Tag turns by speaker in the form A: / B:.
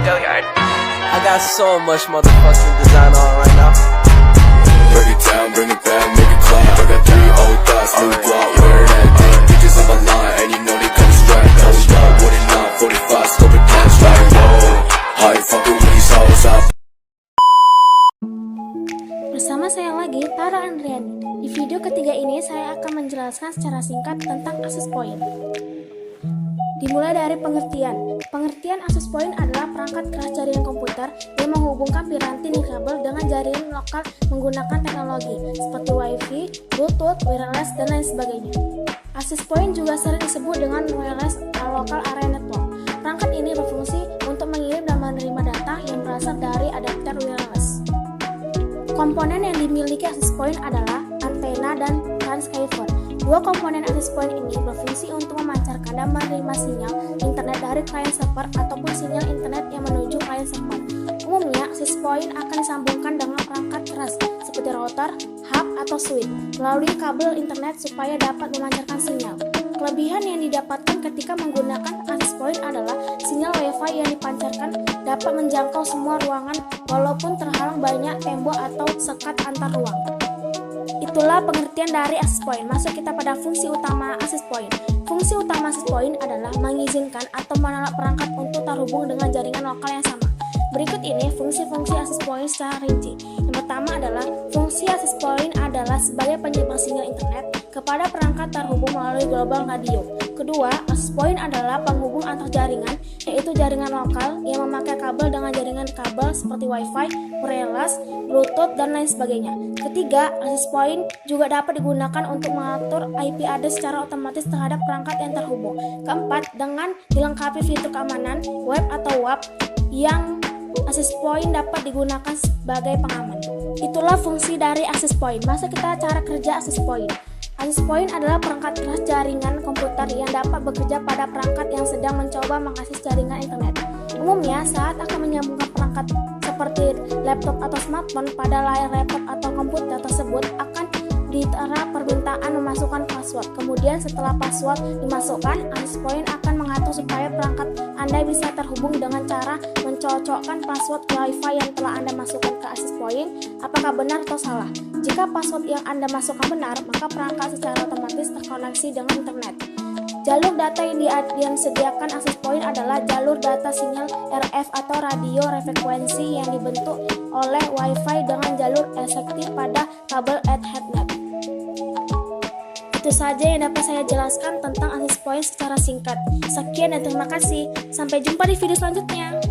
A: I got so much motherfucking design on right now.
B: Break it down, bring it back, make it clap. I got 3 old thoughts, new block, where that day. Bitches on my line, and you know they come straight. Hold up, what it not, 45, scope it cash like whoa. How you fucking with these hoes up?
C: Bersama saya lagi, Tara Andriani. Di video ketiga ini, saya akan menjelaskan secara singkat tentang access point. Dimulai dari pengertian. Pengertian access point adalah perangkat keras jaringan komputer yang menghubungkan piranti nirkabel dengan jaringan lokal menggunakan teknologi seperti Wi-Fi, Bluetooth, wireless, dan lain sebagainya. Access point juga sering disebut dengan wireless local area network. Perangkat ini berfungsi untuk mengirim dan menerima data yang berasal dari adapter wireless. Komponen yang dimiliki access point adalah antena dan transceiver. Dua komponen access point ini berfungsi untuk memancarkan dan menerima sinyal internet dari client server ataupun sinyal internet yang menuju client server. Umumnya, access point akan disambungkan dengan perangkat keras seperti router, hub, atau switch melalui kabel internet supaya dapat memancarkan sinyal. Kelebihan yang didapatkan ketika menggunakan access point adalah sinyal Wi-Fi yang dipancarkan dapat menjangkau semua ruangan walaupun terhalang banyak tembok atau sekat antar ruang. Itulah pengertian dari access point. Masuk kita pada fungsi utama access point. Fungsi utama access point adalah mengizinkan atau menolak perangkat untuk terhubung dengan jaringan lokal yang sama. Berikut ini fungsi-fungsi access point secara rinci. Yang pertama adalah fungsi access point adalah sebagai penyebar sinyal internet kepada perangkat terhubung melalui global radio. Kedua, access point adalah penghubung antar jaringan, yaitu jaringan lokal yang memakai kabel dengan jaringan kabel seperti Wi-Fi, wireless, Bluetooth, dan lain sebagainya. Ketiga, access point juga dapat digunakan untuk mengatur IP address secara otomatis terhadap perangkat yang terhubung. Keempat, dengan dilengkapi fitur keamanan web atau WAP yang access point dapat digunakan sebagai pengaman. Itulah fungsi dari access point. Masuk kita cara kerja access point. Access point adalah perangkat keras jaringan komputer yang dapat bekerja pada perangkat yang sedang mencoba mengakses jaringan internet. Umumnya, saat akan menyambungkan perangkat seperti laptop atau smartphone pada layar laptop atau komputer tersebut akan ditera permintaan memasukkan password. Kemudian setelah password dimasukkan, access point akan mengatur supaya perangkat Anda bisa terhubung dengan cara mencocokkan password Wi-Fi yang telah Anda masukkan ke access point, apakah benar atau salah. Jika password yang Anda masukkan benar, maka perangkat secara otomatis terkoneksi dengan internet. Jalur data yang disediakan access point adalah jalur data sinyal RF atau radio frekuensi yang dibentuk oleh Wi-Fi dengan jalur efektif pada kabel Ethernet. Itu saja yang dapat saya jelaskan tentang access point secara singkat. Sekian dan terima kasih. Sampai jumpa di video selanjutnya.